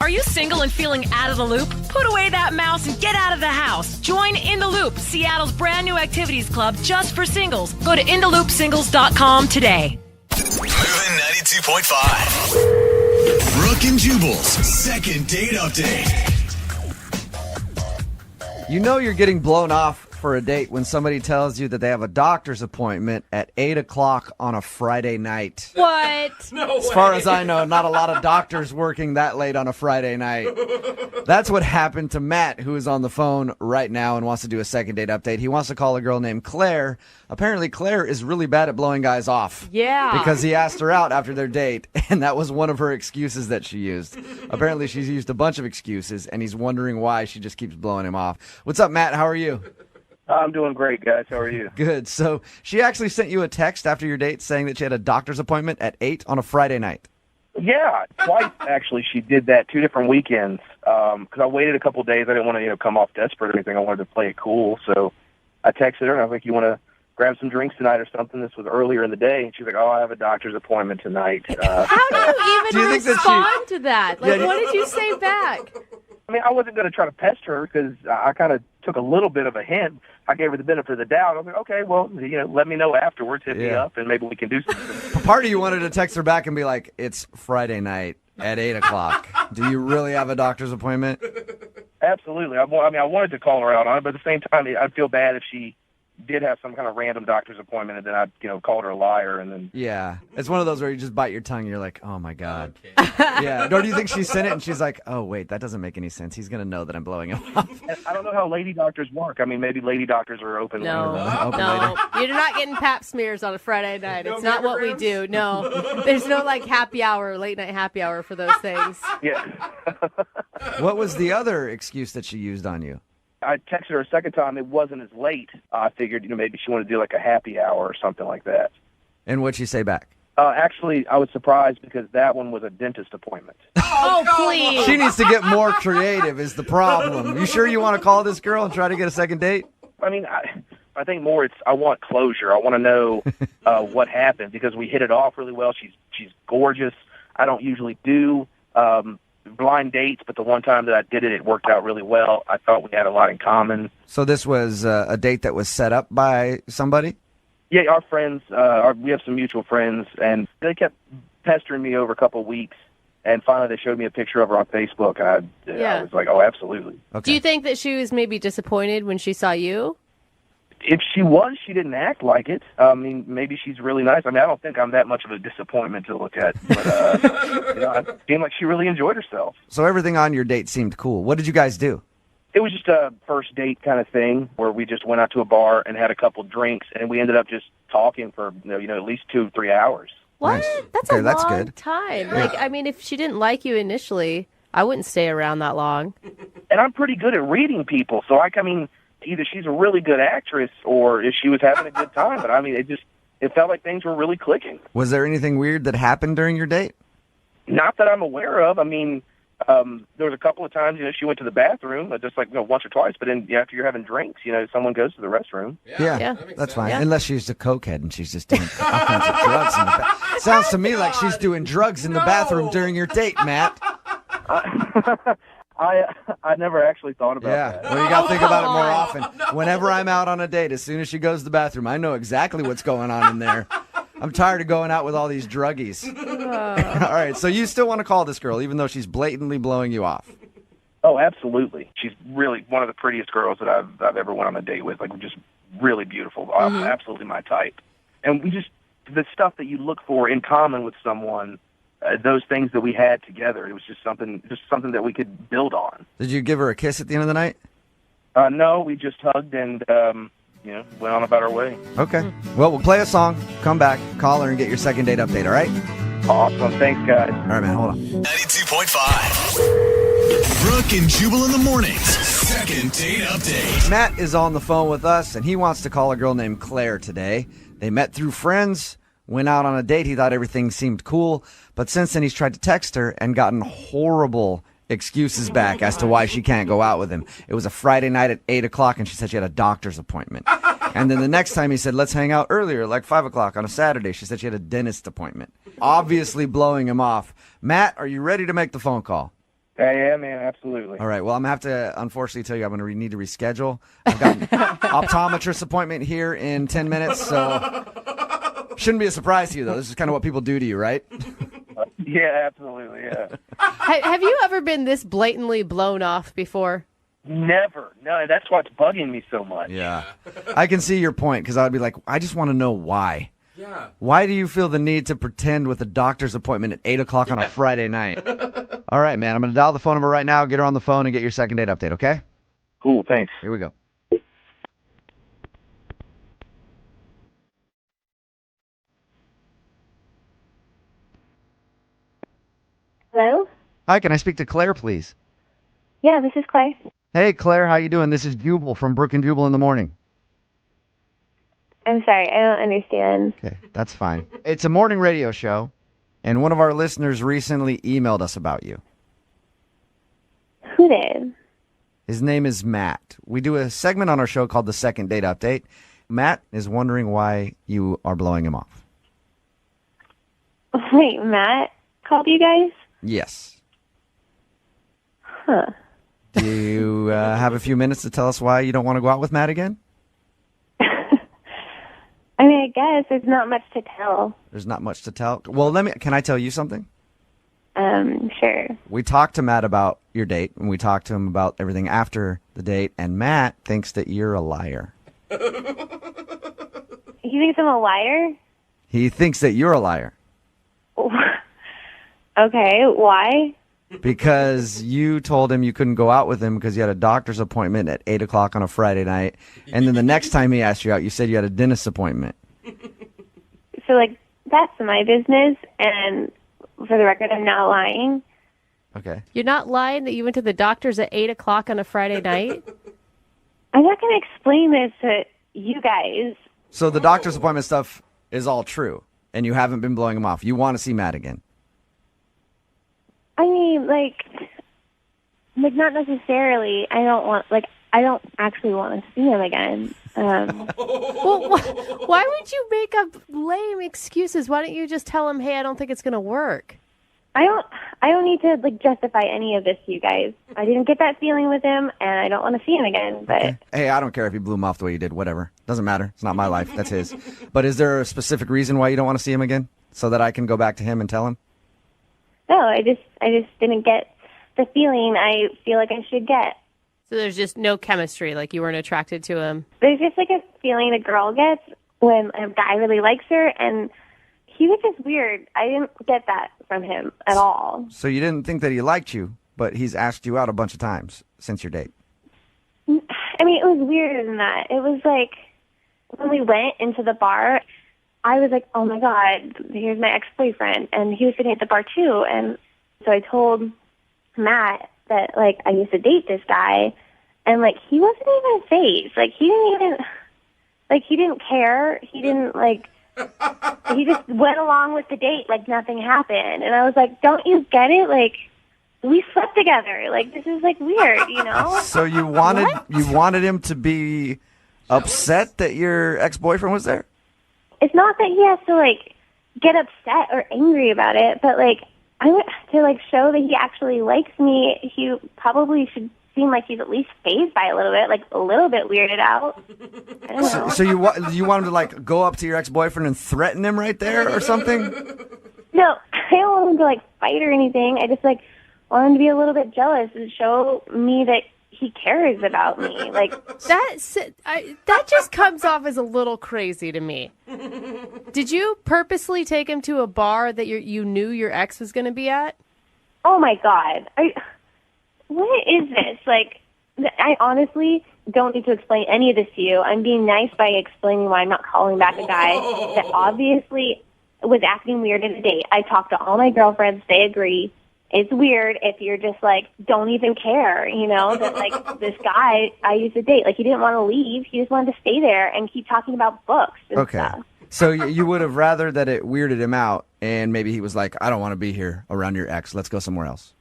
Are you single and feeling out of the loop? Put away that mouse and get out of the house. Join In the Loop, Seattle's brand new activities club just for singles. Go to intheloopsingles.com today. Moving 92.5. Brooke and Jubal's second date update. You know you're getting blown off for a date when somebody tells you that they have a doctor's appointment at 8 o'clock on a Friday night. What? As far as I know, not a lot of doctors working that late on a Friday night. That's what happened to Matt, who is on the phone right now and wants to do a second date update. He wants to call a girl named Claire. Apparently, Claire is really bad at blowing guys off. Yeah. Because he asked her out after their date, and that was one of her excuses that she used. Apparently, she's used a bunch of excuses, and he's wondering why she just keeps blowing him off. What's up, Matt? How are you? I'm doing great, guys. How are you? Good. So she actually sent you a text after your date saying that she had a doctor's appointment at 8 on a Friday night. Yeah, twice actually. She did that 2 different weekends. Because I waited a couple of days. I didn't want to, come off desperate or anything. I wanted to play it cool. So I texted her and I was like, "You want to grab some drinks tonight or something?" This was earlier in the day, and she's like, "Oh, I have a doctor's appointment tonight." How do you even Do you think that respond to that? Like, Yeah, what did you say back? I mean, I wasn't going to try to pester her because I kind of took a little bit of a hint. I gave her the benefit of the doubt. I was like, "Okay, well, let me know afterwards. Hit me up, and maybe we can do something." Part of you wanted to text her back and be like, "It's Friday night at 8 o'clock. Do you really have a doctor's appointment?" Absolutely. I wanted to call her out on it, but at the same time, I'd feel bad if she did have some kind of random doctor's appointment, and then I'd, called her a liar, and then... Yeah. It's one of those where you just bite your tongue and you're like, "Oh, my God." Yeah. Or do you think she sent it and she's like, "Oh, wait, that doesn't make any sense. He's going to know that I'm blowing him off." I don't know how lady doctors work. I mean, maybe lady doctors are open. No, Open no. later. You're not getting pap smears on a Friday night. It's not what we do. No. There's no, happy hour, late night happy hour for those things. Yeah. What was the other excuse that she used on you? I texted her a second time. It wasn't as late. I figured, maybe she wanted to do a happy hour or something like that. And what'd she say back? Actually, I was surprised because that one was a dentist appointment. Oh, please. She needs to get more creative is the problem. You sure you want to call this girl and try to get a second date? I mean, I think more I want closure. I want to know what happened because we hit it off really well. She's gorgeous. I don't usually do blind dates, but the one time that I did it, it worked out really well. I thought we had a lot in common. So this was a date that was set up by somebody? Yeah, our friends, we have some mutual friends, and they kept pestering me over a couple of weeks, and finally they showed me a picture of her on Facebook, and I was like, "Oh, absolutely." Okay. Do you think that she was maybe disappointed when she saw you? If she was, she didn't act like it. I mean, maybe she's really nice. I mean, I don't think I'm that much of a disappointment to look at, but it seemed like she really enjoyed herself. So everything on your date seemed cool. What did you guys do? It was just a first date kind of thing where we just went out to a bar and had a couple drinks, and we ended up just talking for at least 2 or 3 hours. What? Nice. That's Okay, a that's long good. time. I mean, if she didn't like you initially, I wouldn't stay around that long. And I'm pretty good at reading people, so I mean, either she's a really good actress or if she was having a good time. But I mean, it felt like things were really clicking. Was there anything weird that happened during your date? Not that I'm aware of. I mean, there was a couple of times, she went to the bathroom, just once or twice. But then after you're having drinks, someone goes to the restroom. Yeah, that's fine. Yeah. Unless she's a cokehead and she's just doing all kinds of drugs in the bathroom. Sounds to me like she's doing drugs in the bathroom during your date, Matt. I never actually thought about that. Well, you got to think about it more often. Whenever I'm out on a date, as soon as she goes to the bathroom, I know exactly what's going on in there. I'm tired of going out with all these druggies. All right, so you still want to call this girl, even though she's blatantly blowing you off? Oh, absolutely. She's really one of the prettiest girls that I've ever went on a date with. Just really beautiful. Absolutely my type. And the stuff that you look for in common with someone, those things that we had together, it was just something that we could build on. Did you give her a kiss at the end of the night? No, we just hugged and went on about our way. Okay. Well, we'll play a song, come back, call her, and get your second date update, all right? Awesome. Thanks, guys. All right, man, hold on. 92.5. Brooke and Jubal in the mornings. Second date update. Matt is on the phone with us, and he wants to call a girl named Claire today. They met through friends, went out on a date. He thought everything seemed cool, but since then he's tried to text her and gotten horrible excuses back as to why she can't go out with him. It was a Friday night at 8 o'clock, and she said she had a doctor's appointment. And then the next time he said, let's hang out earlier, like 5 o'clock on a Saturday. She said she had a dentist appointment. Obviously blowing him off. Matt, are you ready to make the phone call? Yeah, man, absolutely. All right. Well, I'm going to have to, unfortunately, tell you I'm going to need to reschedule. I've got an optometrist appointment here in 10 minutes, so shouldn't be a surprise to you, though. This is kind of what people do to you, right? Yeah, absolutely, yeah. Have you ever been this blatantly blown off before? Never. No, that's what's bugging me so much. Yeah. I can see your point, because I'd be like, I just want to know why. Yeah. Why do you feel the need to pretend with a doctor's appointment at 8 o'clock on a Friday night? All right, man. I'm going to dial the phone number right now, get her on the phone, and get your second date update, okay? Cool, thanks. Here we go. Hello? Hi, can I speak to Claire, please? Yeah, this is Claire. Hey, Claire, how you doing? This is Jubal from Brook and Jubal in the Morning. I'm sorry, I don't understand. Okay, that's fine. It's a morning radio show, and one of our listeners recently emailed us about you. Who did? His name is Matt. We do a segment on our show called the Second Date Update. Matt is wondering why you are blowing him off. Wait, Matt called you guys? Yes. Huh. Do you have a few minutes to tell us why you don't want to go out with Matt again? I mean, I guess there's not much to tell. There's not much to tell. Well, can I tell you something? Sure. We talked to Matt about your date, and we talked to him about everything after the date, and Matt thinks that you're a liar. He thinks I'm a liar? He thinks that you're a liar. Okay, why? Because you told him you couldn't go out with him because you had a doctor's appointment at 8 o'clock on a Friday night. And then the next time he asked you out, you said you had a dentist appointment. So, like, that's my business, and for the record, I'm not lying. Okay. You're not lying that you went to the doctor's at 8 o'clock on a Friday night? I'm not going to explain this to you guys. So the doctor's appointment stuff is all true, and you haven't been blowing him off. You want to see Matt again. I mean, like not necessarily. I don't actually want to see him again. Well, why would you make up lame excuses? Why don't you just tell him, hey, I don't think it's going to work? I don't need to justify any of this to you guys. I didn't get that feeling with him, and I don't want to see him again. But Okay. Hey, I don't care if you blew him off the way you did. Whatever. Doesn't matter. It's not my life. That's his. But is there a specific reason why you don't want to see him again? So that I can go back to him and tell him? no, I just didn't get the feeling I feel like I should get. So there's just no chemistry, like you weren't attracted to him. There's just a feeling a girl gets when a guy really likes her, and he was just weird. I didn't get that from him at all. So you didn't think that he liked you, but he's asked you out a bunch of times since your date. I mean, it was weirder than that. It was like when we went into the bar, I was like, oh my God, here's my ex-boyfriend. And he was sitting at the bar too. And so I told Matt that, I used to date this guy. And, he wasn't even phased. He didn't care. He didn't, he just went along with the date like nothing happened. And I was like, don't you get it? We slept together. This is, weird, you know? So you wanted him to be upset that your ex-boyfriend was there? It's not that he has to, get upset or angry about it, but, I want to, show that he actually likes me. He probably should seem like he's at least fazed by a little bit, a little bit weirded out. I don't know. So you want him to, go up to your ex-boyfriend and threaten him right there or something? No, I don't want him to, fight or anything. I just, want him to be a little bit jealous and show me that he cares about me. That just comes off as a little crazy to me. Did you purposely take him to a bar that you knew your ex was going to be at? Oh, my God. What is this? I honestly don't need to explain any of this to you. I'm being nice by explaining why I'm not calling back a guy that obviously was acting weird at a date. I talked to all my girlfriends. They agree. It's weird if you're just don't even care, that this guy I used to date, he didn't want to leave. He just wanted to stay there and keep talking about books and stuff. So you would have rather that it weirded him out and maybe he was like, I don't want to be here around your ex. Let's go somewhere else.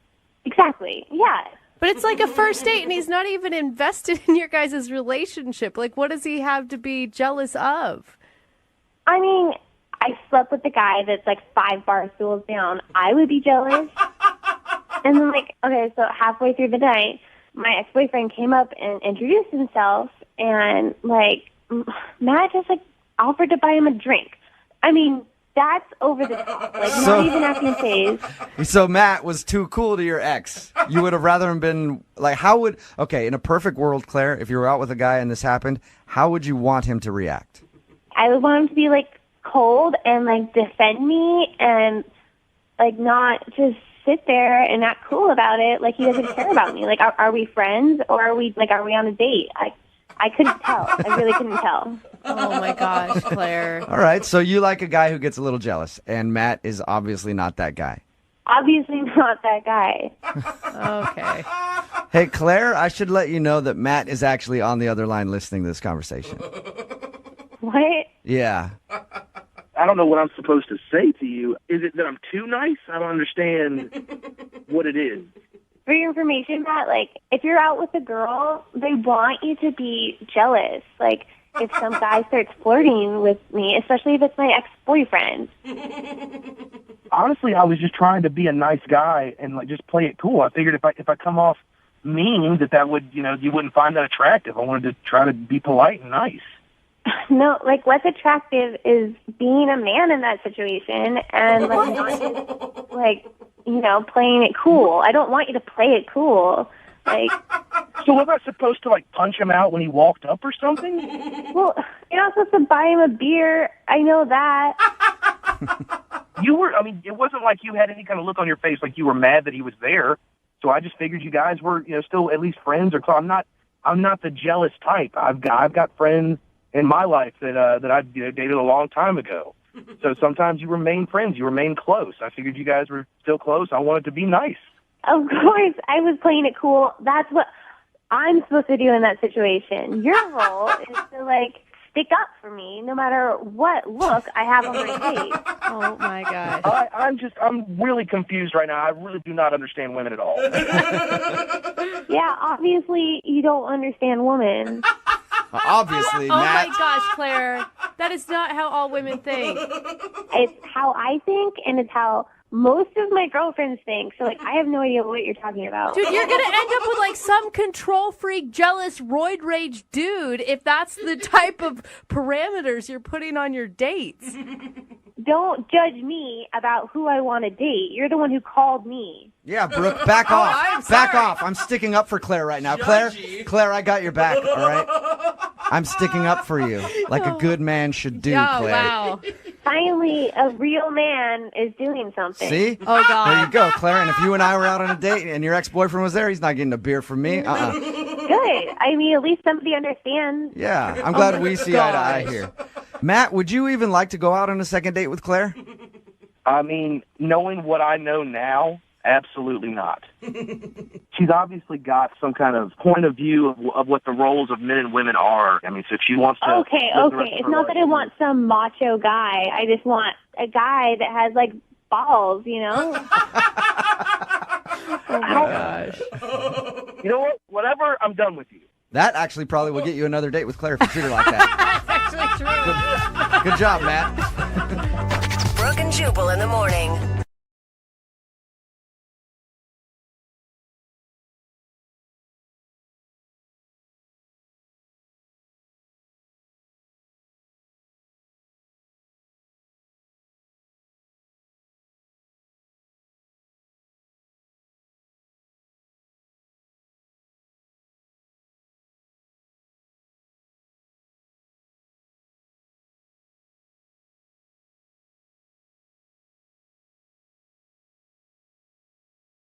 Exactly. Yeah. But it's a first date and he's not even invested in your guys' relationship. What does he have to be jealous of? I mean, I slept with the guy that's 5 bar stools down. I would be jealous. And then, like, okay, so halfway through the night, my ex-boyfriend came up and introduced himself, and, like, Matt just, like, offered to buy him a drink. I mean, that's over the top. Like, not even acting phased. So Matt was too cool to your ex. You would have rather him been like, in a perfect world, Claire, if you were out with a guy and this happened, how would you want him to react? I would want him to be, like, cold and, like, defend me and, like, not just sit there and act cool about it like he doesn't care about me. Like, are we friends or are we on a date? I couldn't tell. I really couldn't tell. Oh my gosh, Claire. All right, so you like a guy who gets a little jealous, and Matt is obviously not that guy. Obviously not that guy. Okay. Hey, Claire, I should let you know that Matt is actually on the other line listening to this conversation. What? Yeah. I don't know what I'm supposed to say to you. Is it that I'm too nice? I don't understand what it is. For your information, Matt, like, if you're out with a girl, they want you to be jealous. Like, if some guy starts flirting with me, especially if it's my ex-boyfriend. Honestly, I was just trying to be a nice guy and, like, just play it cool. I figured if I come off mean, that would, you wouldn't find that attractive. I wanted to try to be polite and nice. No, like, what's attractive is being a man in that situation and, like, not just, like, playing it cool. I don't want you to play it cool. Like, so was I supposed to, like, punch him out when he walked up or something? Well, you're not supposed to buy him a beer. I know that. It wasn't like you had any kind of look on your face like you were mad that he was there. So I just figured you guys were, still at least friends or close. I'm not the jealous type. I've got friends in my life that I've dated a long time ago. So sometimes you remain friends, you remain close. I figured you guys were still close. I wanted to be nice. Of course, I was playing it cool. That's what I'm supposed to do in that situation. Your role is to, like, stick up for me no matter what look I have on my face. Oh my gosh. I'm really confused right now. I really do not understand women at all. Yeah, obviously you don't understand women. Obviously, Oh Matt. my gosh, Claire. That is not how all women think. It's how I think, and it's how most of my girlfriends think. So, like, I have no idea what you're talking about. Dude, you're going to end up with, like, some control freak, jealous, roid rage dude if that's the type of parameters you're putting on your dates. Don't judge me about who I want to date. You're the one who called me. Yeah, Brooke, back off. I'm Back sorry. off. I'm sticking up for Claire right now. Judgy. Claire, I got your back, all right? I'm sticking up for you like a good man should do, Oh, Claire. wow. Finally, a real man is doing something. See? Oh, God. There you go, Claire. And if you and I were out on a date and your ex-boyfriend was there, he's not getting a beer from me. Good. I mean, at least somebody understands. Yeah, I'm glad we see eye to eye gosh. here. Matt, would you even like to go out on a second date with Claire? I mean, knowing what I know now, absolutely not. She's obviously got some kind of point of view of what the roles of men and women are. I mean, so if she wants to... Okay. It's not that I want some macho guy. I just want a guy that has, like, balls, Oh, my gosh. You know what? Whatever, I'm done with you. That actually probably will get you another date with Claire if you treat her like that. That's actually true. Good job, Matt. Brooke and Jubal in the morning.